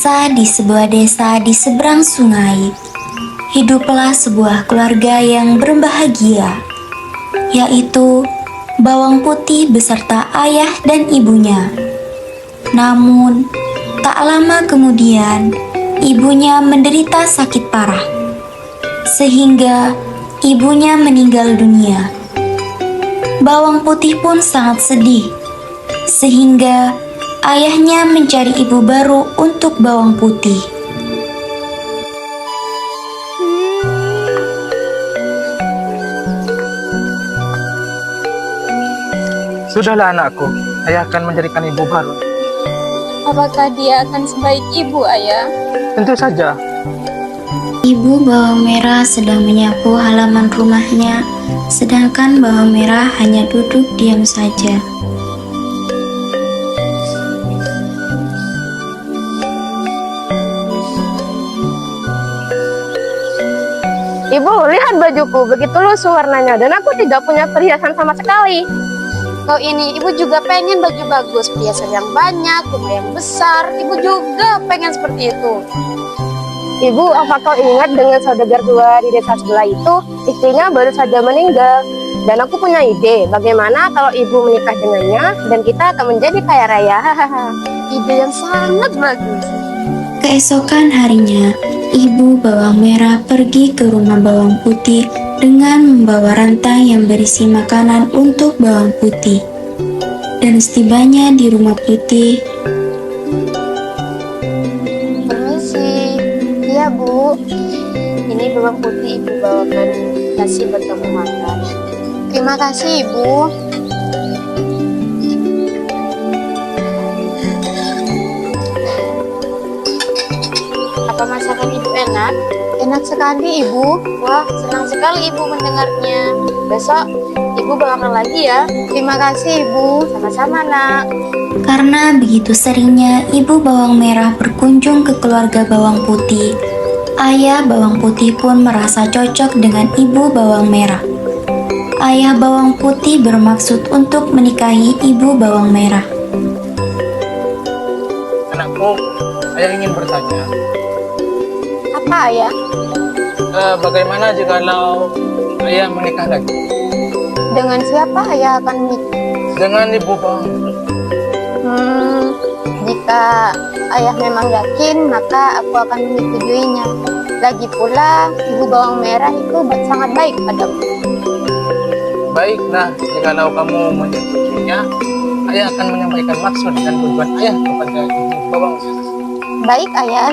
Di sebuah desa di seberang sungai, hiduplah sebuah keluarga yang berbahagia, yaitu bawang putih beserta ayah dan ibunya. Namun, tak lama kemudian, ibunya menderita sakit parah, sehingga ibunya meninggal dunia. Bawang putih pun sangat sedih, sehingga ayahnya mencari ibu baru untuk bawang putih. Sudahlah anakku, ayah akan mencarikan ibu baru. Apakah dia akan sebaik ibu, ayah? Tentu saja. Ibu bawang merah sedang menyapu halaman rumahnya, sedangkan bawang merah hanya duduk diam saja. Ibu, lihat bajuku, begitu lusuh warnanya dan aku tidak punya perhiasan sama sekali. Kau ini, ibu juga pengen baju bagus, perhiasan yang banyak, rumah yang besar. Ibu juga pengen seperti itu. Ibu, apa kau ingat dengan saudagar tua di desa sebelah itu? Istrinya baru saja meninggal. Dan aku punya ide, bagaimana kalau ibu menikah dengannya dan kita akan menjadi kaya raya. Ide yang sangat bagus. Keesokan harinya, ibu bawang merah pergi ke rumah bawang putih dengan membawa rantai yang berisi makanan untuk bawang putih. Dan setibanya di rumah putih, Permisi. Iya, Bu. Ini bawang putih ibu bawakan kasih buat kamu makan. Terima kasih, Ibu. Apa masakan Ibu enak? Enak sekali, Ibu. Wah, senang sekali Ibu mendengarnya. Besok Ibu bawakan lagi ya. Terima kasih, Ibu. Sama-sama, Nak. karena begitu seringnya ibu bawang merah berkunjung ke keluarga bawang putih, ayah bawang putih pun merasa cocok dengan ibu bawang merah. Ayah bawang putih bermaksud untuk menikahi ibu bawang merah. Anakku, ayah ingin bertanya, Apa, Ayah? bagaimana jikalau ayah menikah lagi Dengan siapa Ayah akan menikah? dengan ibu bawang? Jika ayah memang yakin, maka aku akan menyetujuinya. Lagi pula, ibu bawang merah itu sangat baik padaku. Baiklah, jikalau kamu menyetujuinya, ayah akan menyampaikan maksud dan tujuan ayah kepada ibu bawang merah. Baik, Ayah.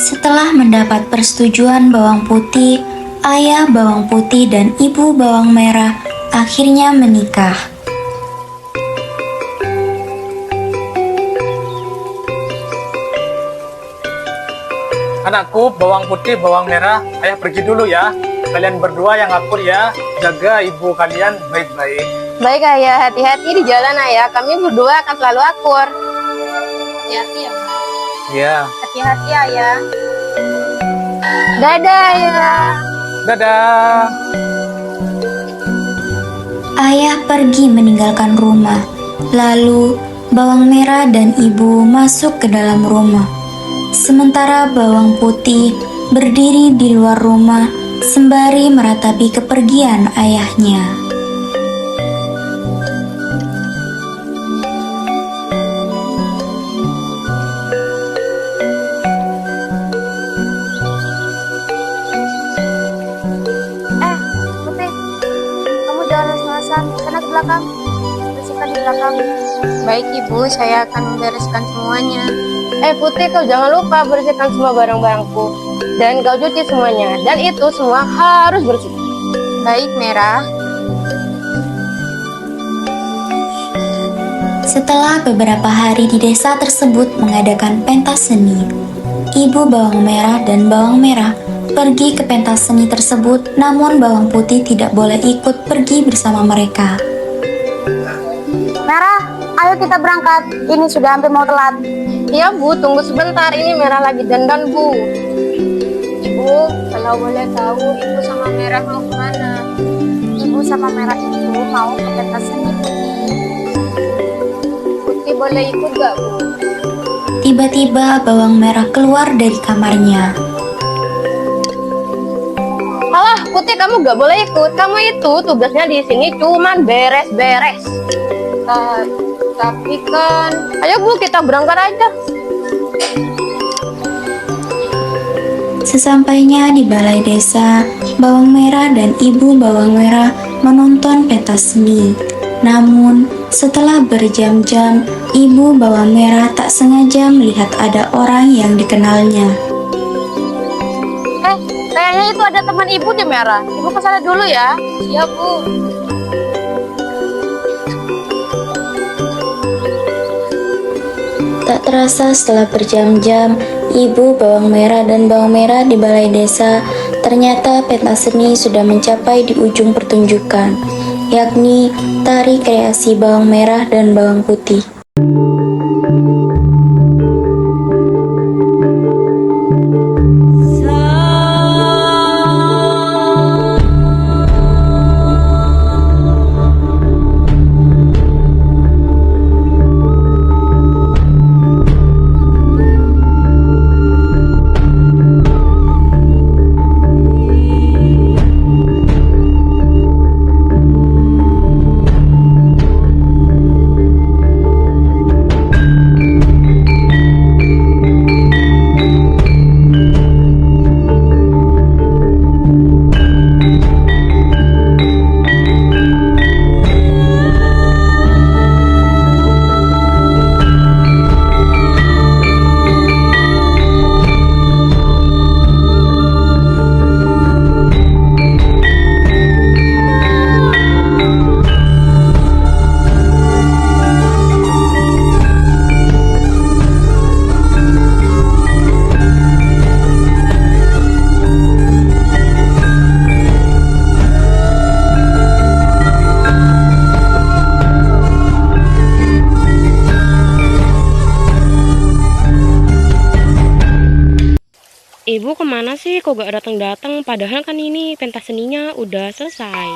Setelah mendapat persetujuan bawang putih, ayah bawang putih dan ibu bawang merah akhirnya menikah. Anakku, bawang putih, bawang merah, ayah pergi dulu ya. Kalian berdua yang akur ya, jaga ibu kalian baik-baik. Baik, Ayah. Hati-hati di jalan, Ayah. Kami berdua akan selalu akur. Hati-hati ya, Ma. Ya, Hati-hati, Ayah. Dadah, Ayah. dadah. Ayah pergi meninggalkan rumah. Lalu, bawang merah dan ibu masuk ke dalam rumah. Sementara bawang putih berdiri di luar rumah sembari meratapi kepergian ayahnya. Putih, kamu jangan langsung sana ke belakang. Bersihkan di belakang. Baik, Ibu, saya akan membereskan semuanya. Putih, kau jangan lupa bersihkan semua barang-barangku. Dan kau cuci semuanya. Dan itu semua harus bersih. Baik, Merah. Setelah beberapa hari di desa tersebut mengadakan pentas seni, ibu bawang merah dan bawang merah pergi ke pentas seni tersebut, namun bawang putih tidak boleh ikut pergi bersama mereka. Merah, ayo kita berangkat. Ini sudah hampir mau telat. Iya, Bu, tunggu sebentar. Ini Merah lagi dandan, Bu. Ibu, kalau boleh tahu, Ibu sama Merah mau kemana? Ibu sama Merah itu mau ke pentas seni, Putih. Putih boleh ikut gak, Bu? Tiba-tiba bawang merah keluar dari kamarnya. Alah, Putih, kamu gak boleh ikut. Kamu itu tugasnya di sini cuman beres-beres. Tapi kan... Ayo Bu, kita berangkat aja. Sesampainya di balai desa, bawang merah dan ibu bawang merah menonton pentas seni. Namun, setelah berjam-jam, ibu bawang merah tak sengaja melihat ada orang yang dikenalnya. Kayaknya itu ada teman ibu di merah. Ibu kesana dulu ya. Iya, Bu. Tak terasa setelah berjam-jam, ibu bawang merah dan bawang merah di balai desa, ternyata pentas seni sudah mencapai di ujung pertunjukan, yakni tari kreasi bawang merah dan bawang putih. Ibu kemana sih? Kok gak datang-datang? Padahal kan ini pentas seninya udah selesai.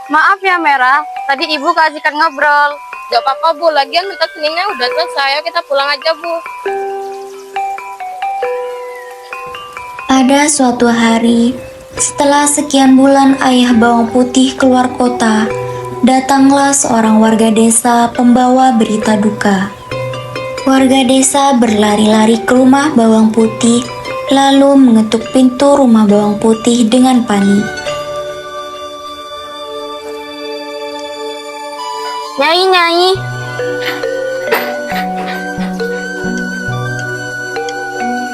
Maaf ya Merah, tadi ibu kasihkan ngobrol. Gak apa-apa Bu, lagian pentas seninya udah selesai. Ayo kita pulang aja Bu. Pada suatu hari, setelah sekian bulan ayah bawang putih keluar kota, datanglah seorang warga desa pembawa berita duka. Warga desa berlari-lari ke rumah bawang putih, lalu mengetuk pintu rumah bawang putih dengan panik. Nyai.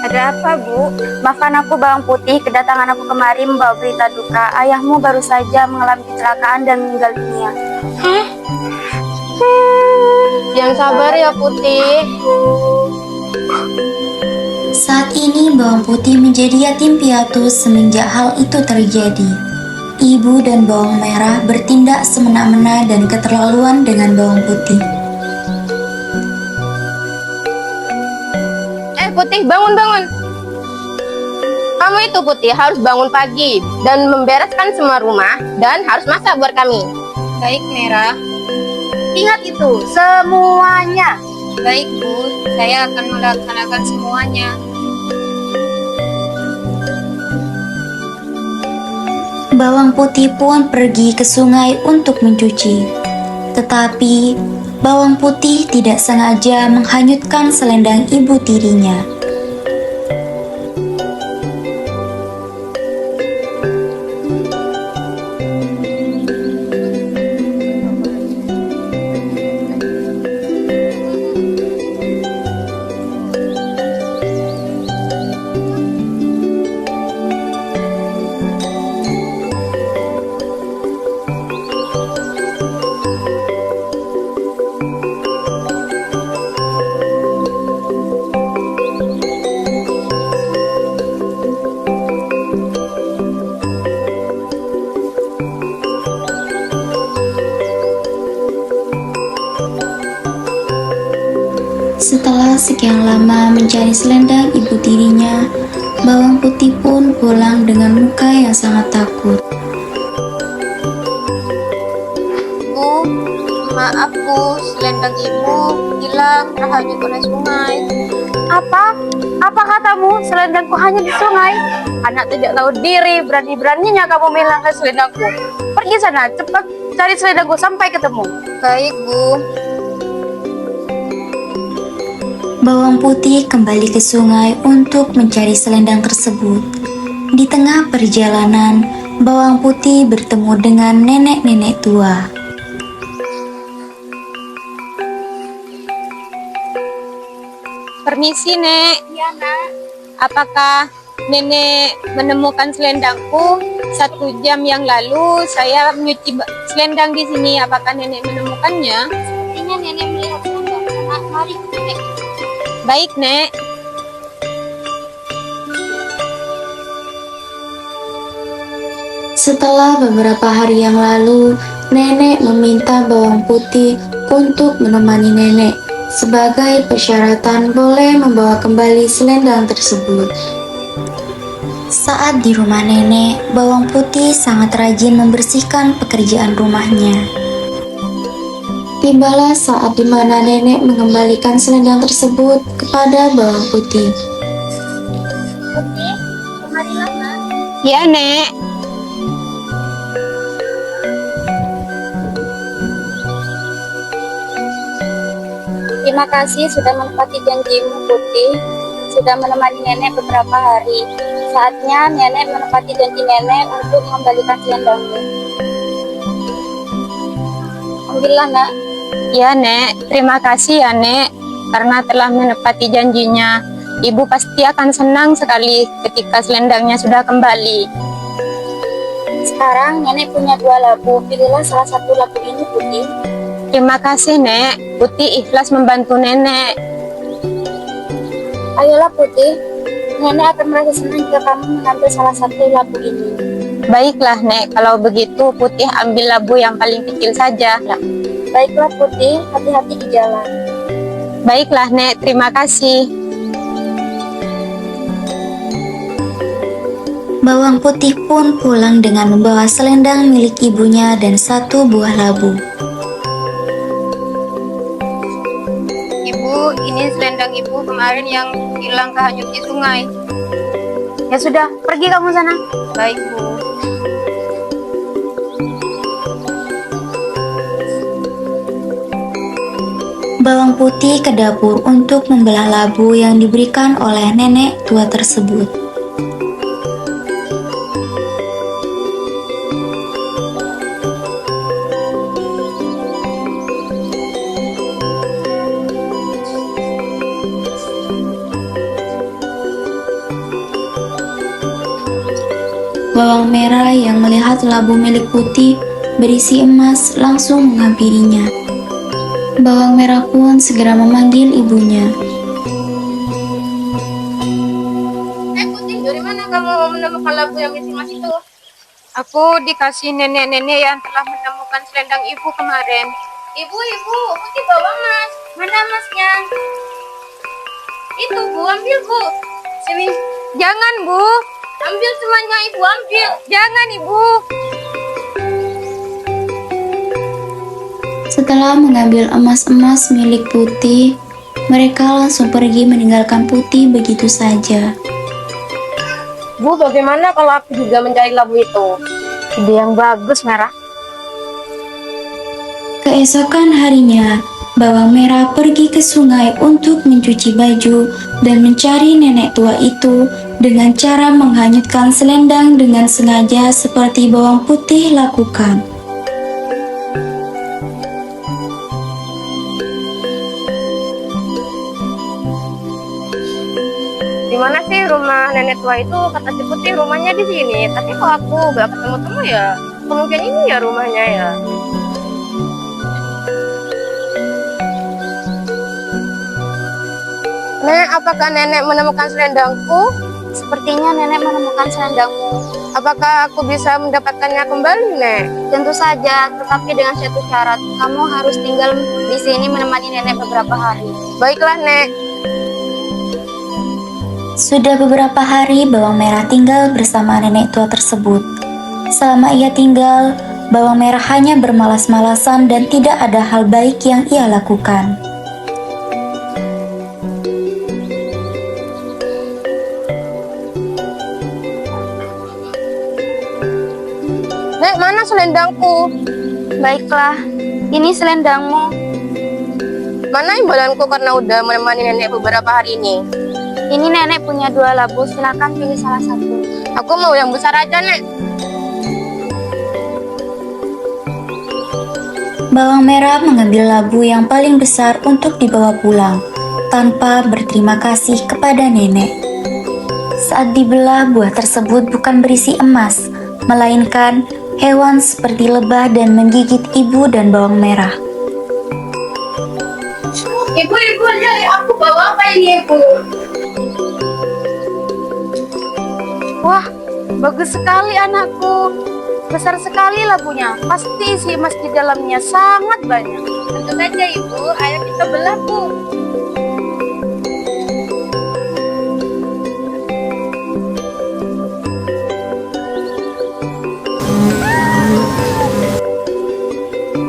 Ada apa, Bu? Maafkan aku, Bawang Putih. Kedatangan aku kemari membawa berita duka. Ayahmu baru saja mengalami kecelakaan dan meninggal dunia. Yang sabar ya Putih. Saat ini bawang putih menjadi yatim piatu semenjak hal itu terjadi. Ibu dan bawang merah bertindak semena-mena dan keterlaluan dengan bawang putih. Putih, bangun. Kamu itu Putih harus bangun pagi dan membereskan semua rumah dan harus masak buat kami. Baik, Merah. Ingat itu, semuanya. Baik, Bu. Saya akan melaksanakan semuanya. Bawang putih pun pergi ke sungai untuk mencuci. Tetapi, bawang putih tidak sengaja menghanyutkan selendang ibu tirinya. Setelah sekian lama mencari selendang ibu tirinya, bawang putih pun pulang dengan muka yang sangat takut. Bu, Maaf Bu, selendang Ibu hilang terhanyut oleh sungai. Apa? Apa katamu? Selendangku hanya di sungai? Anak tidak tahu diri, berani-beraninya kamu menghilangkan selendangku. Pergi sana, cepat cari selendangku sampai ketemu. Baik Bu. Bawang putih kembali ke sungai untuk mencari selendang tersebut. Di tengah perjalanan, bawang putih bertemu dengan nenek-nenek tua. Permisi, Nek. Iya, Nak. Apakah Nenek menemukan selendangku? 1 jam yang lalu saya menyuci selendang di sini. Apakah Nenek menemukannya? Sepertinya nenek melihat selendang. Nak, mari ke nenek. Baik, Nek. Setelah beberapa hari yang lalu, nenek meminta bawang putih untuk menemani nenek sebagai persyaratan boleh membawa kembali selendang tersebut. Saat di rumah nenek, bawang putih sangat rajin membersihkan pekerjaan rumahnya. Tibalah saat di mana nenek mengembalikan selendang tersebut kepada bawang putih. Putih, kemarilah, Nak. Ya, Nek. Terima kasih sudah menepati janjimu, Putih. Sudah menemani nenek beberapa hari. Saatnya nenek menepati janji nenek untuk mengembalikan selendangmu. Ambillah, Nak. Ya, Nek. Terima kasih ya, Nek. Karena telah menepati janjinya. Ibu pasti akan senang sekali ketika selendangnya sudah kembali. Sekarang nenek punya 2 labu. Pilihlah salah satu labu ini, Putih. Terima kasih, Nek. Putih ikhlas membantu Nenek. Ayolah, Putih. Nenek akan merasa senang jika kamu mengambil salah satu labu ini. Baiklah, Nek. Kalau begitu, Putih ambil labu yang paling kecil saja. Baiklah, Putih. Hati-hati di jalan. Baiklah, Nek. Terima kasih. Bawang putih pun pulang dengan membawa selendang milik ibunya dan 1 buah labu. Ibu, ini selendang Ibu kemarin yang hilang kehanyut di sungai. Ya sudah, pergi kamu sana. Baik, Bu. Bawang putih ke dapur untuk membelah labu yang diberikan oleh nenek tua tersebut. Bawang merah yang melihat labu milik putih berisi emas langsung menghampirinya. Bawang merah pun segera memanggil ibunya. Putih, dari mana kamu menemukan labu yang berisi emas itu? Aku dikasih nenek-nenek yang telah menemukan selendang Ibu kemarin. Ibu, Putih bawa emas. Mana emasnya? Itu, Bu, ambil, Bu. Sini. Jangan, Bu. Ambil semuanya, Ibu, ambil. Jangan, Ibu. Setelah mengambil emas-emas milik putih, mereka langsung pergi meninggalkan putih begitu saja. Bu, bagaimana kalau aku juga mencari labu itu? Ide yang bagus, Merah. Keesokan harinya, bawang merah pergi ke sungai untuk mencuci baju dan mencari nenek tua itu dengan cara menghanyutkan selendang dengan sengaja seperti bawang putih lakukan. Di mana sih rumah nenek tua itu? Kata si Putih rumahnya di sini. Tapi kok aku gak ketemu-temu ya? Kemungkinan ini ya rumahnya ya. Nek, apakah nenek menemukan selendangku? Sepertinya nenek menemukan selendangmu. Apakah aku bisa mendapatkannya kembali, Nek? Tentu saja, tetapi dengan satu syarat. Kamu harus tinggal di sini menemani nenek beberapa hari. Baiklah, Nek. Sudah beberapa hari bawang merah tinggal bersama nenek tua tersebut. Selama ia tinggal, Bawang merah hanya bermalas-malasan dan tidak ada hal baik yang ia lakukan. Nek, mana selendangku? Baiklah, ini selendangmu. Mana imbalanku karena udah menemani nenek beberapa hari ini? Ini nenek punya 2 labu, silakan pilih salah satu. Aku mau yang besar aja, Nek. Bawang merah mengambil labu yang paling besar untuk dibawa pulang, tanpa berterima kasih kepada nenek. Saat dibelah, buah tersebut bukan berisi emas, melainkan hewan seperti lebah dan menggigit ibu dan bawang merah. Ibu, lihat aku bawa apa ini, Ibu? Wah, bagus sekali anakku. Besar sekali labunya. Pasti isi emas di dalamnya sangat banyak. Tentu saja, Ibu. Ayo kita belah, Bu.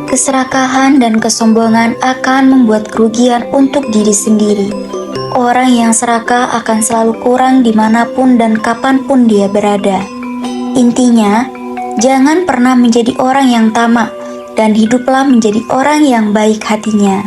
Keserakahan dan kesombongan akan membuat kerugian untuk diri sendiri. Orang yang serakah akan selalu kurang dimanapun dan kapanpun dia berada. Intinya, jangan pernah menjadi orang yang tamak dan hiduplah menjadi orang yang baik hatinya.